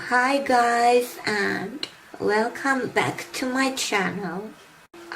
Hi guys, and welcome back to my channel.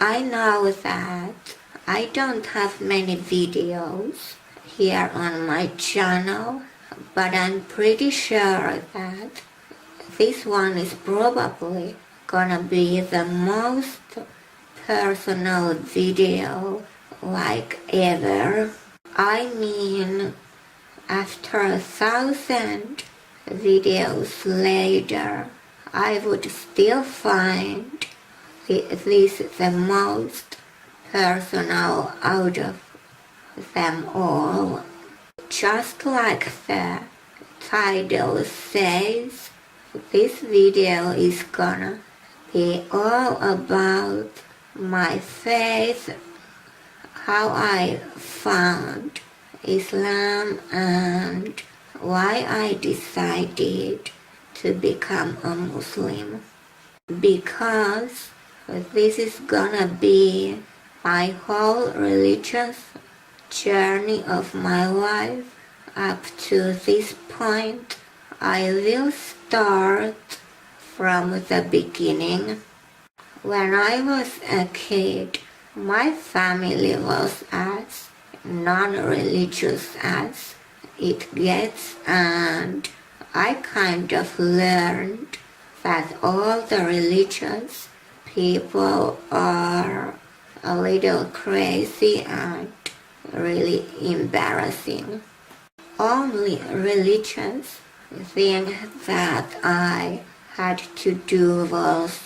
I know that I don't have many videos here on my channel, but I'm pretty sure that this one is probably gonna be the most personal video like ever. I mean, after 1,000 videos later, I would still find this the most personal out of them all. Just like the title says, this video is gonna be all about my faith, how I found Islam, and why I decided to become a Muslim. Because this is gonna be my whole religious journey of my life up to this point. I will start from the beginning. When I was a kid, my family was as non-religious as it gets, and I kind of learned that all the religious people are a little crazy and really embarrassing. Only religious thing that I had to do was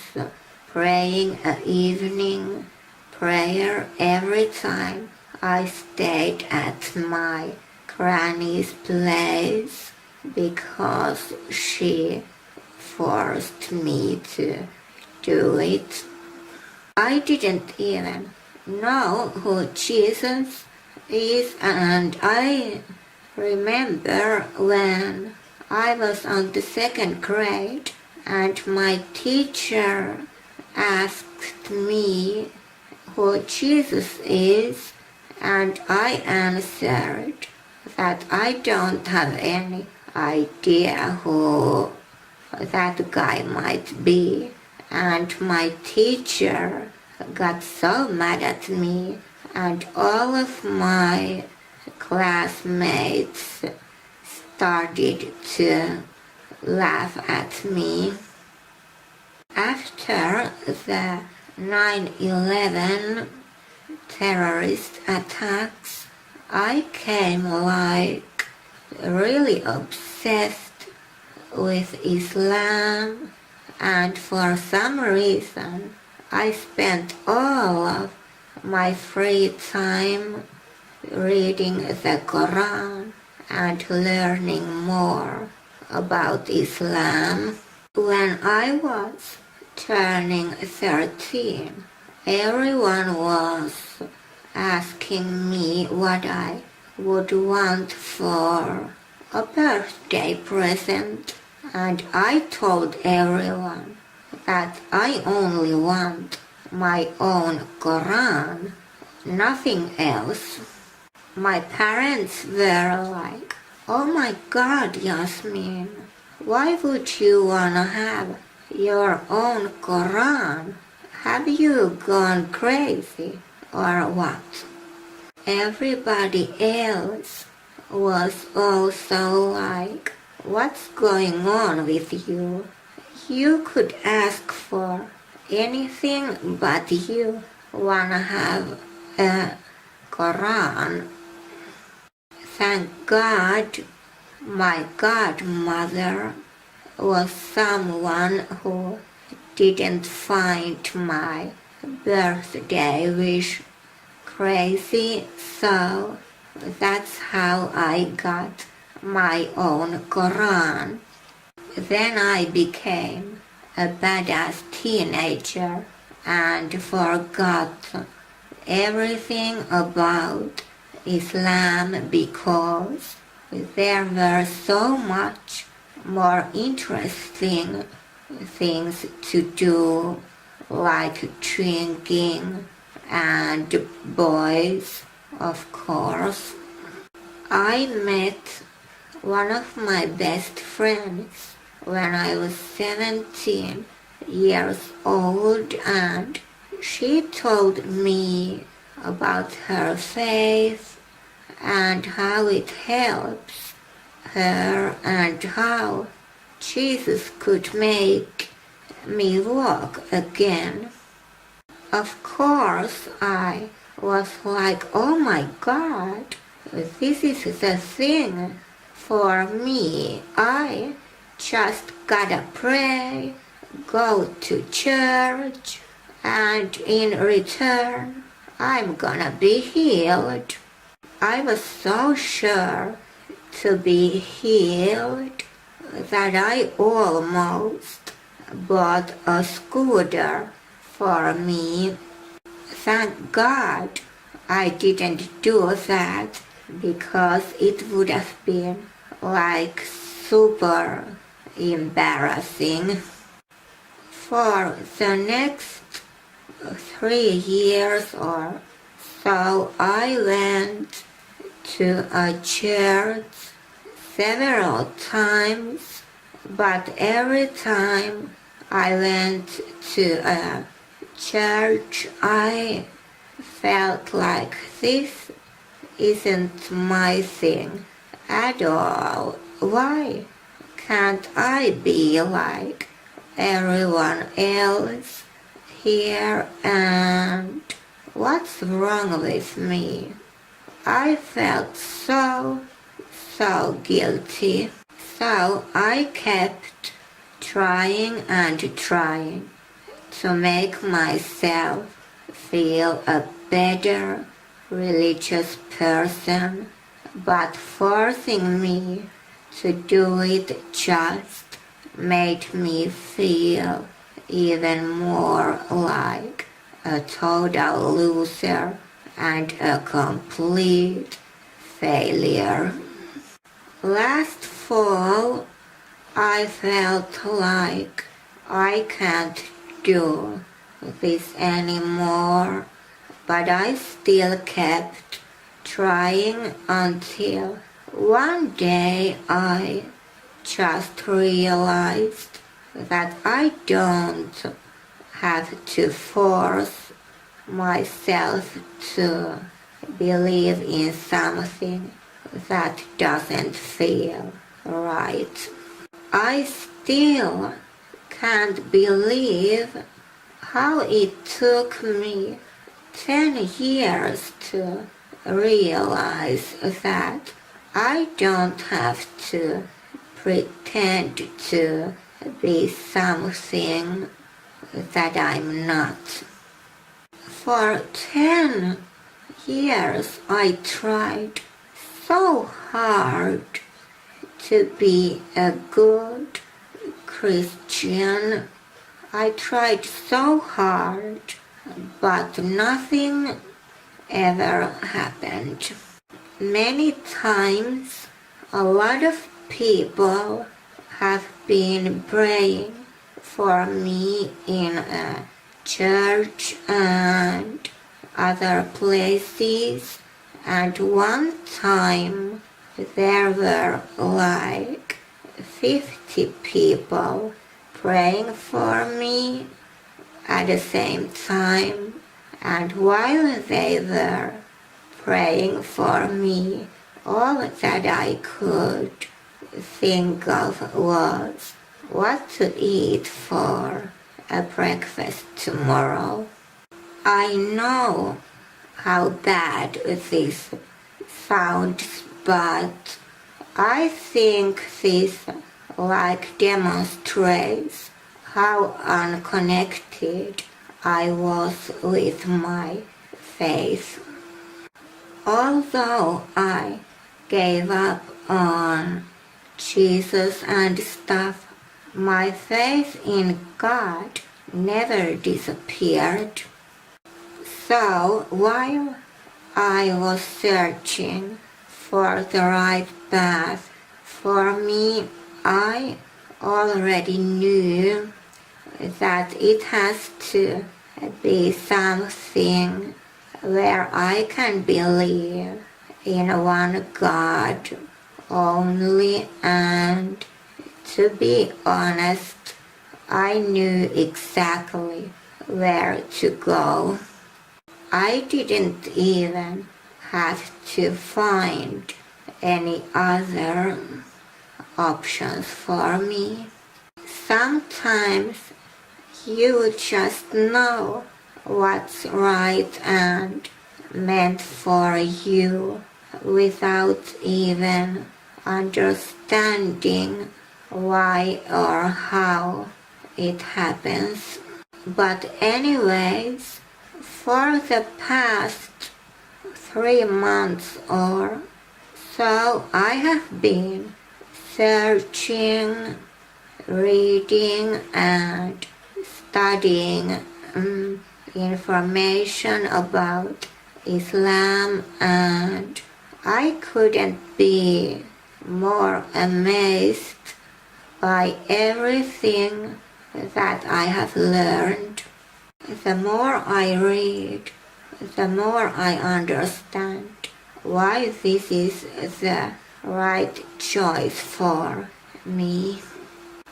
praying an evening prayer every time I stayed at my granny's place because she forced me to do it. I didn't even know who Jesus is, and I remember when I was on the second grade and my teacher asked me who Jesus is, and I answered that I don't have any idea who that guy might be. And my teacher got so mad at me, and all of my classmates started to laugh at me. After the 9/11 terrorist attacks, I came like really obsessed with Islam, and for some reason I spent all of my free time reading the Quran and learning more about Islam. When I was turning 13, everyone was asking me what I would want for a birthday present, and I told everyone that I only want my own Quran, nothing else. My parents were like, "Oh my God, Yasmin, why would you wanna have your own Quran? Have you gone crazy or what?" Everybody else was also like, "What's going on with you? You could ask for anything, but you wanna have a Quran." Thank God my godmother was someone who didn't find my birthday wish crazy, so that's how I got my own Quran. Then I became a badass teenager and forgot everything about Islam because there were so much more interesting things to do, like drinking and boys, of course. I met one of my best friends when I was 17 years old, and she told me about her faith and how it helps her and how Jesus could make me walk again. Of course, I was like, oh my God, this is the thing for me. I just gotta pray, go to church, and in return, I'm gonna be healed. I was so sure to be healed that I almost bought a scooter for me. Thank God I didn't do that, because it would have been like super embarrassing. For the next 3 years or so, I went to a church several times, but every time I went to a church, I felt like this isn't my thing at all. Why can't I be like everyone else here, and what's wrong with me? I felt so guilty. So I kept trying and trying to make myself feel a better religious person, but forcing me to do it just made me feel even more like a total loser and a complete failure. Last fall, I felt like I can't do this anymore, but I still kept trying until one day I just realized that I don't have to force myself to believe in something that doesn't feel right. I still can't believe how it took me 10 years to realize that I don't have to pretend to be something that I'm not. For 10 years I tried so hard to be a good Christian. I tried so hard, but nothing ever happened. Many times, a lot of people have been praying for me in a church and other places, and one time there were like 50 people praying for me at the same time, and while they were praying for me, all that I could think of was what to eat for a breakfast tomorrow. I know how bad this sounds, but I think this demonstrates how unconnected I was with my faith. Although I gave up on Jesus and stuff, my faith in God never disappeared. So while I was searching for the right path for me, I already knew that it has to be something where I can believe in one God only and To be honest, I knew exactly where to go. I didn't even have to find any other options for me. Sometimes you just know what's right and meant for you without even understanding why or how it happens. But anyways, for the past 3 months or so, I have been searching, reading and studying information about Islam, and I couldn't be more amazed by everything that I have learned. The more I read, the more I understand why this is the right choice for me.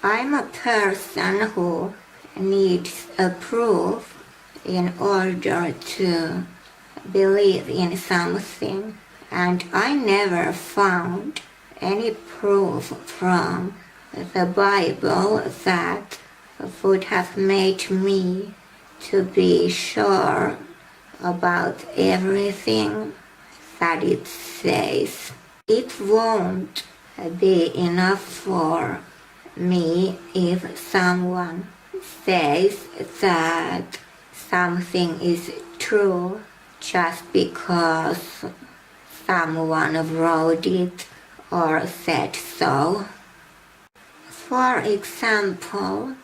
I'm a person who needs a proof in order to believe in something, and I never found any proof from the Bible that would have made me to be sure about everything that it says. It won't be enough for me if someone says that something is true just because someone wrote it or said so. For example,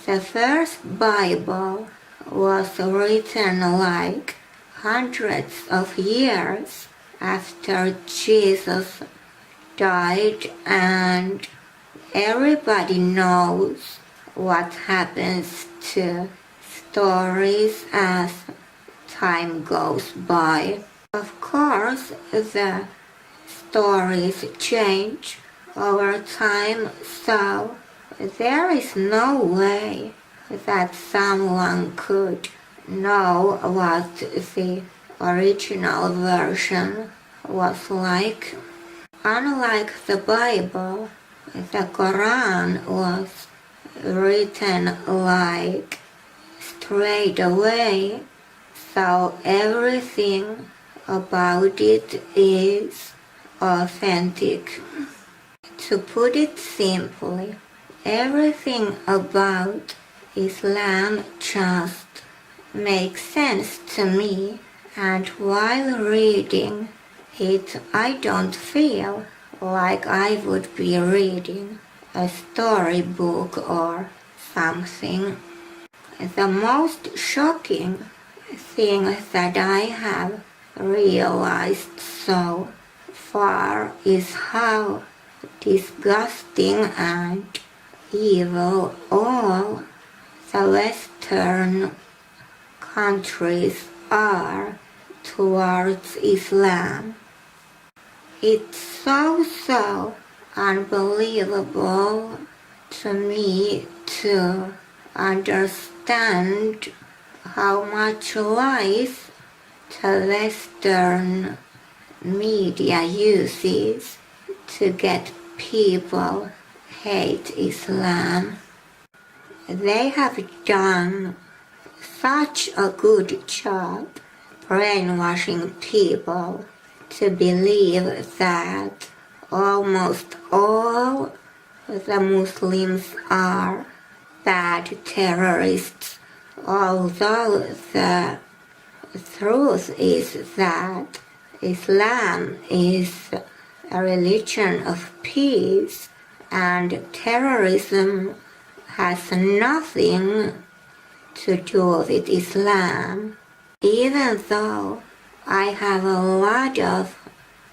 the first Bible was written like hundreds of years after Jesus died, and everybody knows what happens to stories as time goes by. Of course, the stories change over time, so there is no way that someone could know what the original version was like. Unlike the Bible, the Quran was written like straight away, so everything about it is authentic. To put it simply, everything about Islam just makes sense to me, and while reading it, I don't feel like I would be reading a storybook or something. The most shocking thing that I have realized so far is how disgusting and evil all the Western countries are towards Islam. It's so unbelievable to me to understand how much lies the Western media uses to get people hate Islam. They have done such a good job brainwashing people to believe that almost all the Muslims are bad terrorists, although the truth is that Islam is a religion of peace, and terrorism has nothing to do with Islam. Even though I have a lot of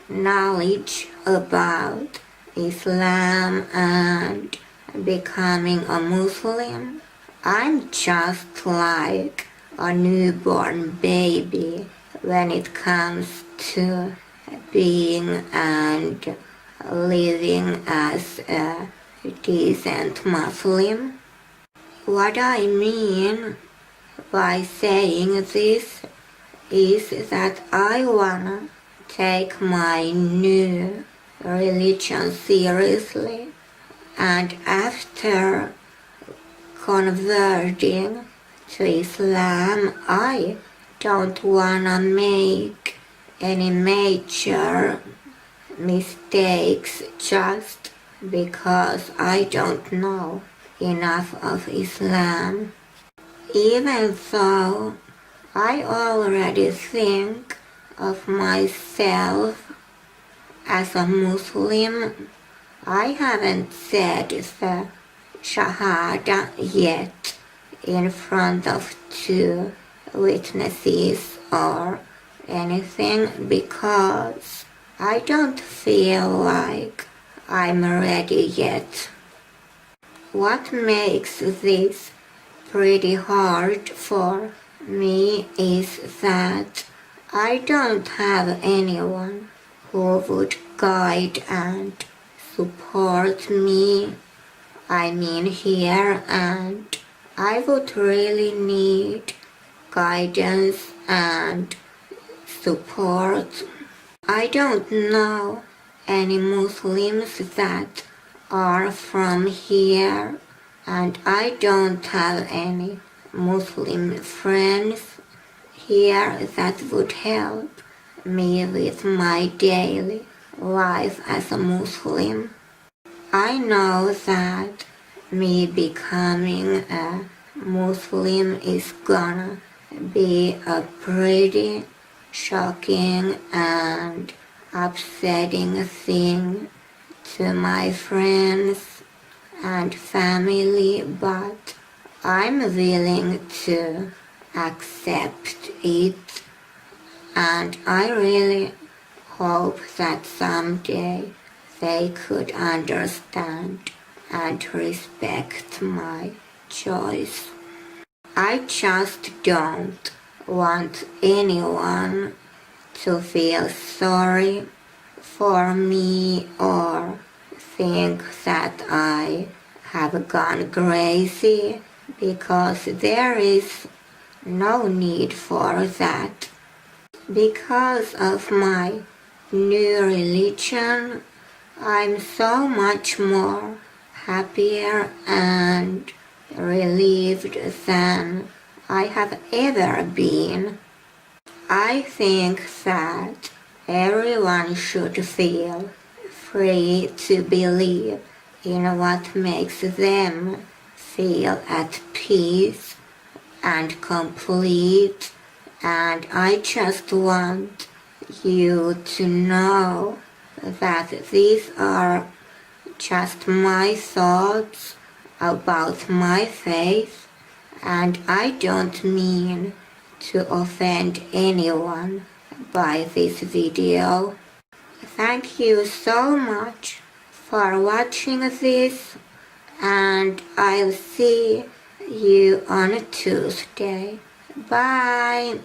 knowledge about Islam and becoming a Muslim, I'm just like a newborn baby when it comes to being and living as a decent Muslim. What I mean by saying this is that I wanna take my new religion seriously, and after converting to Islam, I don't wanna make any major mistakes just because I don't know enough of Islam. Even though I already think of myself as a Muslim, I haven't said the Shahada yet in front of two witnesses or anything because I don't feel like I'm ready yet. What makes this pretty hard for me is that I don't have anyone who would guide and support me. I mean here, and I would really need guidance and support. I don't know any Muslims that are from here, and I don't have any Muslim friends here that would help me with my daily life as a Muslim. I know that me becoming a Muslim is gonna be a pretty shocking and upsetting thing to my friends and family, but I'm willing to accept it, and I really hope that someday they could understand and respect my choice. I just don't want anyone to feel sorry for me or think that I have gone crazy, because there is no need for that. Because of my new religion, I'm so much more happier and relieved than I have ever been. I think that everyone should feel free to believe in what makes them feel at peace and complete, and I just want you to know that these are just my thoughts about my faith, and I don't mean to offend anyone by this video. Thank you so much for watching this, and I'll see you on Tuesday. Bye!